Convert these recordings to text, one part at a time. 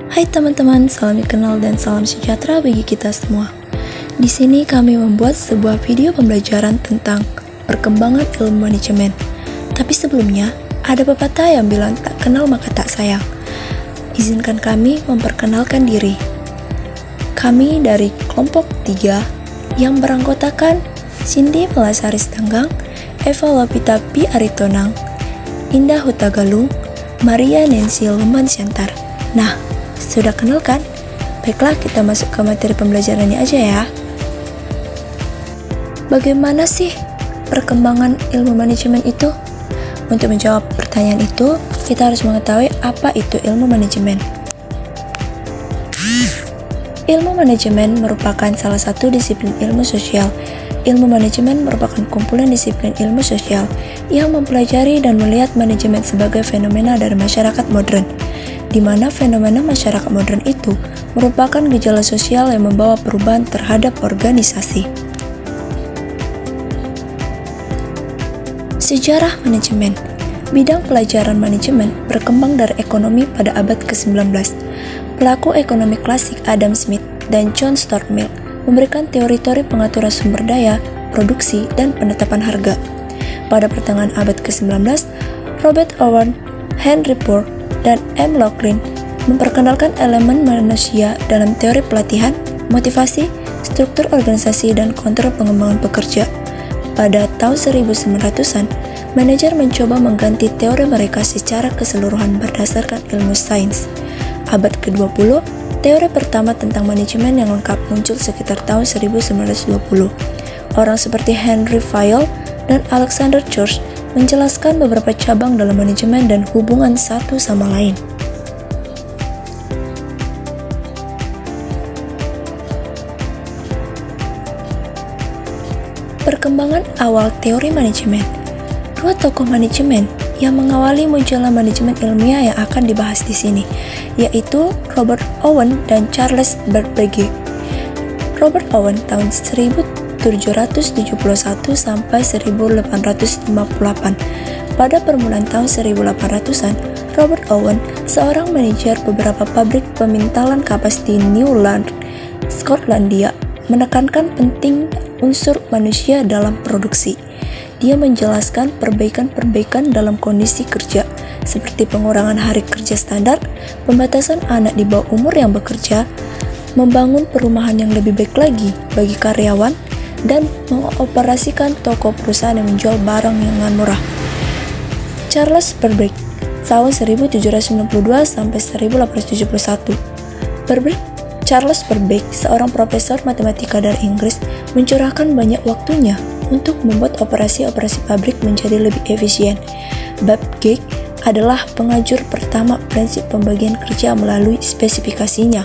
Hai teman-teman, salam kenal dan salam sejahtera bagi kita semua. Di sini kami membuat sebuah video pembelajaran tentang perkembangan ilmu manajemen. Tapi sebelumnya, ada pepatah yang bilang tak kenal maka tak sayang. Izinkan kami memperkenalkan diri. Kami dari kelompok 3 yang beranggotakan Cindy Melasaris Tanggang, Eva Lopita P. Aritonang, Indah Hutagalung, Maria Nancy Lemban Siantar. Nah, sudah kenal kan? Baiklah, kita masuk ke materi pembelajarannya aja ya. Bagaimana sih perkembangan ilmu manajemen itu? Untuk menjawab pertanyaan itu, kita harus mengetahui apa itu ilmu manajemen. Ilmu manajemen merupakan salah satu disiplin ilmu sosial. Ilmu manajemen merupakan kumpulan disiplin ilmu sosial yang mempelajari dan melihat manajemen sebagai fenomena dari masyarakat modern, di mana fenomena masyarakat modern itu merupakan gejala sosial yang membawa perubahan terhadap organisasi. Sejarah manajemen. Bidang pelajaran manajemen berkembang dari ekonomi pada abad ke-19. Pelaku ekonomi klasik Adam Smith dan John Stuart Mill memberikan teori-teori pengaturan sumber daya, produksi, dan penetapan harga. Pada pertengahan abad ke-19, Robert Owen, Henry Ford, dan M. Laughlin memperkenalkan elemen manusia dalam teori pelatihan, motivasi, struktur organisasi, dan kontrol pengembangan pekerja. Pada tahun 1900-an, manajer mencoba mengganti teori mereka secara keseluruhan berdasarkan ilmu sains. Abad ke-20, teori pertama tentang manajemen yang lengkap muncul sekitar tahun 1920. Orang seperti Henry Fayol dan Alexander George menjelaskan beberapa cabang dalam manajemen dan hubungan satu sama lain. Perkembangan awal teori manajemen. Dua tokoh manajemen yang mengawali munculnya manajemen ilmiah yang akan dibahas di sini, yaitu Robert Owen dan Charles Babbage. Robert Owen tahun 1771 sampai 1858. Pada permulaan tahun 1800-an, Robert Owen, seorang manajer beberapa pabrik pemintalan kapas di Newland, Skotlandia, menekankan penting unsur manusia dalam produksi. Dia menjelaskan perbaikan-perbaikan dalam kondisi kerja, seperti pengurangan hari kerja standar, pembatasan anak di bawah umur yang bekerja, membangun perumahan yang lebih baik lagi bagi karyawan, dan mengoperasikan toko perusahaan yang menjual barang yang murah. Charles Babbage tahun 1792 sampai 1871. Charles Babbage, seorang profesor matematika dari Inggris, mencurahkan banyak waktunya untuk membuat operasi-operasi pabrik menjadi lebih efisien. Babbage adalah pengajur pertama prinsip pembagian kerja melalui spesifikasinya.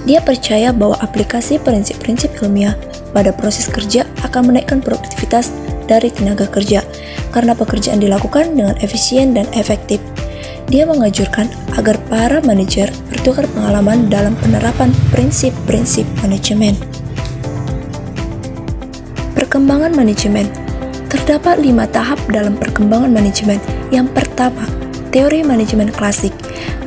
Dia percaya bahwa aplikasi prinsip-prinsip ilmiah pada proses kerja akan menaikkan produktivitas dari tenaga kerja karena pekerjaan dilakukan dengan efisien dan efektif. Dia menganjurkan agar para manajer bertukar pengalaman dalam penerapan prinsip-prinsip manajemen. Perkembangan manajemen. Terdapat 5 tahap dalam perkembangan manajemen. Yang pertama, teori manajemen klasik.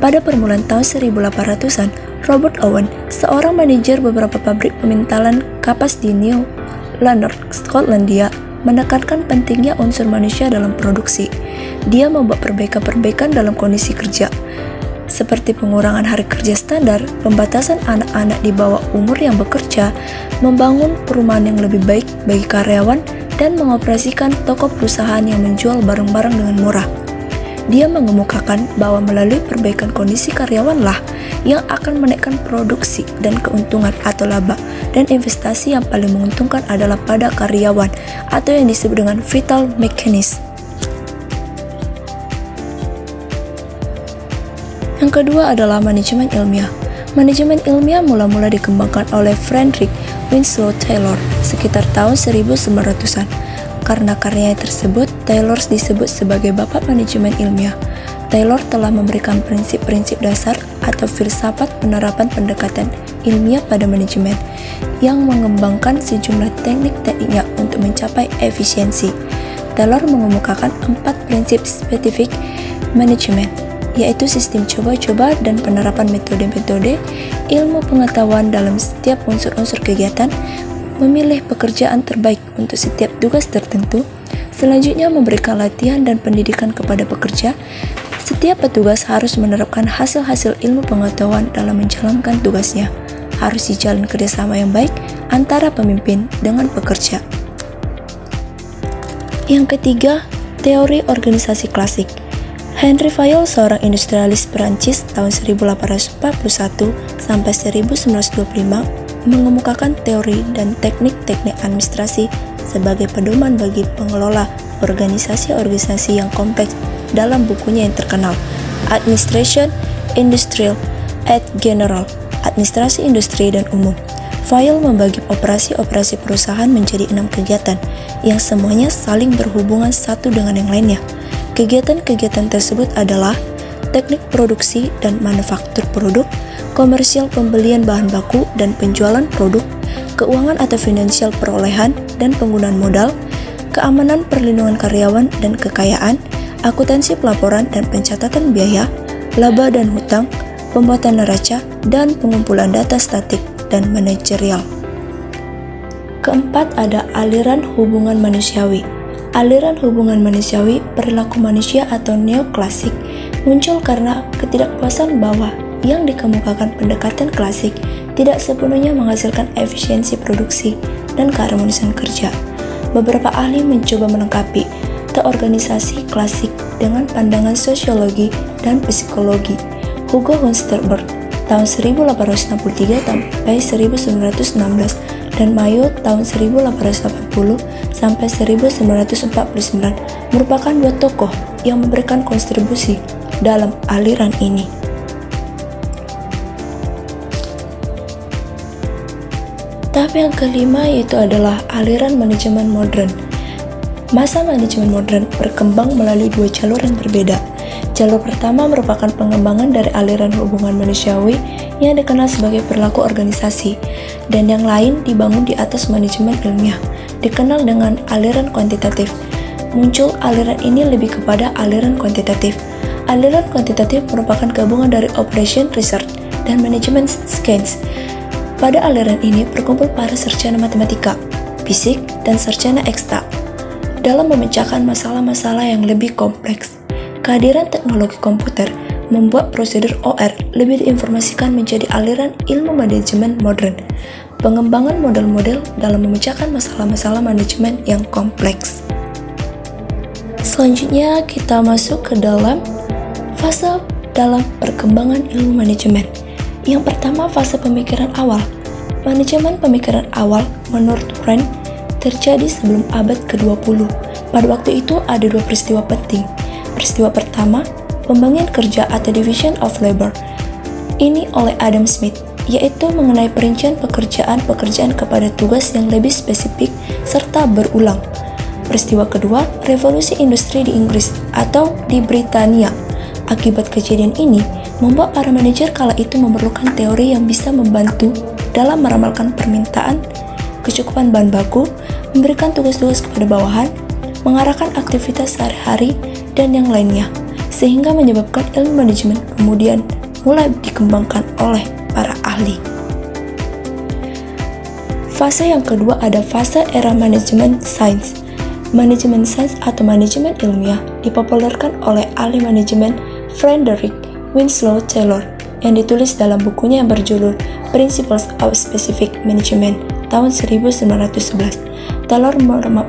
Pada permulaan tahun 1800-an, Robert Owen, seorang manajer beberapa pabrik pemintalan kapas di New London, Skotlandia, menekankan pentingnya unsur manusia dalam produksi. Dia membuat perbaikan-perbaikan dalam kondisi kerja, seperti pengurangan hari kerja standar, pembatasan anak-anak di bawah umur yang bekerja, membangun perumahan yang lebih baik bagi karyawan, dan mengoperasikan toko perusahaan yang menjual barang-barang dengan murah. Dia mengemukakan bahwa melalui perbaikan kondisi karyawanlah yang akan menaikkan produksi dan keuntungan atau laba, dan investasi yang paling menguntungkan adalah pada karyawan atau yang disebut dengan vital mechanism. Yang kedua adalah manajemen ilmiah. Manajemen ilmiah mula-mula dikembangkan oleh Frederick Winslow Taylor sekitar tahun 1900-an. Karena karyanya tersebut, Taylor disebut sebagai bapak manajemen ilmiah. Taylor telah memberikan prinsip-prinsip dasar atau filsafat penerapan pendekatan ilmiah pada manajemen yang mengembangkan sejumlah teknik-tekniknya untuk mencapai efisiensi. Taylor mengemukakan 4 prinsip spesifik manajemen. yaitu sistem coba-coba dan penerapan metode-metode ilmu pengetahuan dalam setiap unsur-unsur kegiatan, memilih pekerjaan terbaik untuk setiap tugas tertentu, selanjutnya memberikan latihan dan pendidikan kepada pekerja. Setiap petugas harus menerapkan hasil-hasil ilmu pengetahuan dalam menjalankan tugasnya. Harus dijalin kerjasama yang baik antara pemimpin dengan pekerja. Yang ketiga, teori organisasi klasik. Henry Fayol, seorang industrialis Perancis tahun 1841 sampai 1925, mengemukakan teori dan teknik-teknik administrasi sebagai pedoman bagi pengelola organisasi-organisasi yang kompleks dalam bukunya yang terkenal, Administration Industrial et General, Administrasi Industri dan Umum. Fayol membagi operasi-operasi perusahaan menjadi 6 kegiatan yang semuanya saling berhubungan satu dengan yang lainnya. Kegiatan-kegiatan tersebut adalah teknik produksi dan manufaktur produk, komersial pembelian bahan baku dan penjualan produk, keuangan atau finansial perolehan dan penggunaan modal, keamanan perlindungan karyawan dan kekayaan, akuntansi pelaporan dan pencatatan biaya, laba dan hutang, pembuatan neraca, dan pengumpulan data statik dan manajerial. Keempat, ada aliran hubungan manusiawi. Aliran hubungan manusiawi perilaku manusia atau neoklasik muncul karena ketidakpuasan bahwa yang dikemukakan pendekatan klasik tidak sepenuhnya menghasilkan efisiensi produksi dan keharmonisan kerja. Beberapa ahli mencoba melengkapi teorganisasi klasik dengan pandangan sosiologi dan psikologi. Hugo von Sternberg tahun 1863 sampai 1916 dan Mayo tahun 1880 sampai 1949 merupakan dua tokoh yang memberikan kontribusi dalam aliran ini. Tahap yang kelima yaitu adalah aliran manajemen modern. Masa manajemen modern berkembang melalui dua jalur yang berbeda. Jalur pertama merupakan pengembangan dari aliran hubungan manusiawi yang dikenal sebagai perilaku organisasi, dan yang lain dibangun di atas manajemen ilmiah, dikenal dengan aliran kuantitatif. Muncul aliran ini lebih kepada aliran kuantitatif. Aliran kuantitatif merupakan gabungan dari operation research dan manajemen science. Pada aliran ini berkumpul para sarjana matematika, fisik, dan sarjana eksakta dalam memecahkan masalah-masalah yang lebih kompleks. Kehadiran teknologi komputer membuat prosedur OR lebih diinformasikan menjadi aliran ilmu manajemen modern, pengembangan model-model dalam memecahkan masalah-masalah manajemen yang kompleks. Selanjutnya kita masuk ke dalam fase dalam perkembangan ilmu manajemen. Yang pertama, fase pemikiran awal. Manajemen pemikiran awal menurut Rand terjadi sebelum abad ke-20. Pada waktu itu ada dua peristiwa penting. Peristiwa pertama, pembagian kerja atau division of labor. Ini oleh Adam Smith, yaitu mengenai perincian pekerjaan-pekerjaan kepada tugas yang lebih spesifik serta berulang. Peristiwa kedua, revolusi industri di Inggris atau di Britania. Akibat kejadian ini, membuat para manajer kala itu memerlukan teori yang bisa membantu dalam meramalkan permintaan, kecukupan bahan baku, memberikan tugas-tugas kepada bawahan, mengarahkan aktivitas sehari-hari, dan yang lainnya, sehingga menyebabkan ilmu manajemen kemudian mulai dikembangkan oleh para ahli. Fase yang kedua ada fase era manajemen sains. Manajemen sains atau manajemen ilmiah dipopulerkan oleh ahli manajemen Frederick Winslow Taylor yang ditulis dalam bukunya yang berjudul Principles of Specific Management tahun 1911. Taylor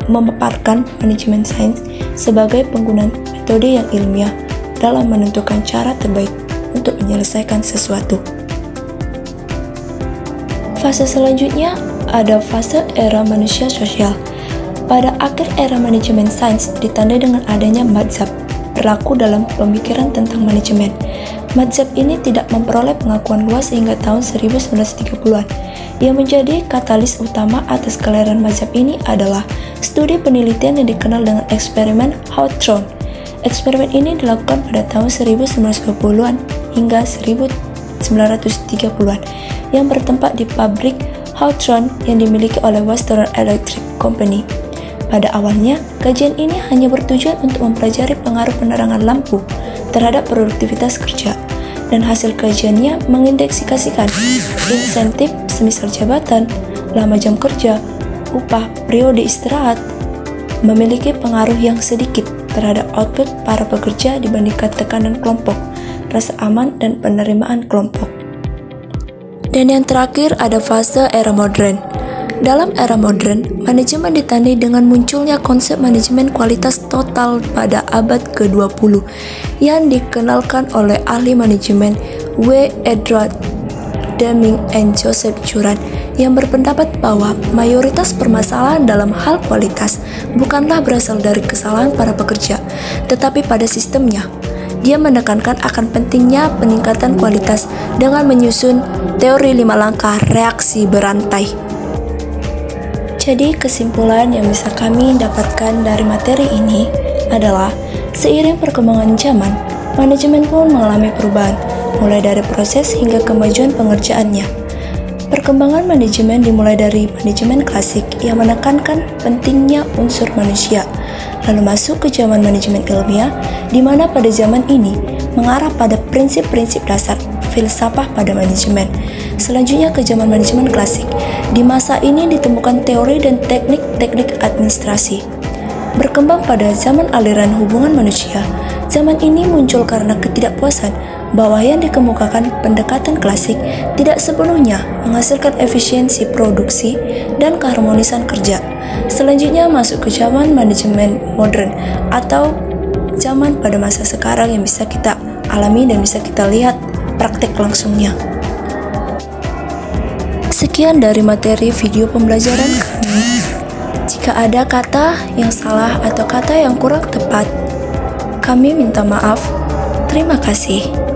memaparkan manajemen sains sebagai penggunaan metode yang ilmiah dalam menentukan cara terbaik untuk menyelesaikan sesuatu. Fase selanjutnya ada fase era manusia sosial. Pada akhir era manajemen sains ditandai dengan adanya mazhab berlaku dalam pemikiran tentang manajemen. Mazhab ini tidak memperoleh pengakuan luas hingga tahun 1930-an. Yang menjadi katalis utama atas kelahiran mazhab ini adalah studi penelitian yang dikenal dengan eksperimen Hawthorne. Eksperimen ini dilakukan pada tahun 1920-an hingga 1930-an yang bertempat di pabrik Hawthorne yang dimiliki oleh Western Electric Company. Pada awalnya, kajian ini hanya bertujuan untuk mempelajari pengaruh penerangan lampu terhadap produktivitas kerja, dan hasil kajiannya mengindeksasikan insentif semisal jabatan, lama jam kerja, upah, periode istirahat, memiliki pengaruh yang sedikit terhadap output para pekerja dibandingkan tekanan kelompok, rasa aman, dan penerimaan kelompok. Dan yang terakhir ada fase era modern. Dalam era modern, manajemen ditandai dengan munculnya konsep manajemen kualitas total pada abad ke-20 yang dikenalkan oleh ahli manajemen W. Edward Deming and Joseph Juran yang berpendapat bahwa mayoritas permasalahan dalam hal kualitas bukanlah berasal dari kesalahan para pekerja, tetapi pada sistemnya. Dia menekankan akan pentingnya peningkatan kualitas dengan menyusun teori 5 langkah reaksi berantai. Jadi kesimpulan yang bisa kami dapatkan dari materi ini adalah seiring perkembangan zaman, manajemen pun mengalami perubahan, mulai dari proses hingga kemajuan pengerjaannya. Perkembangan manajemen dimulai dari manajemen klasik yang menekankan pentingnya unsur manusia, lalu masuk ke zaman manajemen ilmiah, di mana pada zaman ini mengarah pada prinsip-prinsip dasar filsafah pada manajemen. Selanjutnya ke zaman manajemen klasik. Di masa ini ditemukan teori dan teknik-teknik administrasi. Berkembang pada zaman aliran hubungan manusia, zaman ini muncul karena ketidakpuasan bahwa yang dikemukakan pendekatan klasik tidak sepenuhnya menghasilkan efisiensi produksi dan keharmonisan kerja. Selanjutnya masuk ke zaman manajemen modern atau zaman pada masa sekarang yang bisa kita alami dan bisa kita lihat praktek langsungnya. Sekian dari materi video pembelajaran kami. Jika ada kata yang salah atau kata yang kurang tepat, kami minta maaf. Terima kasih.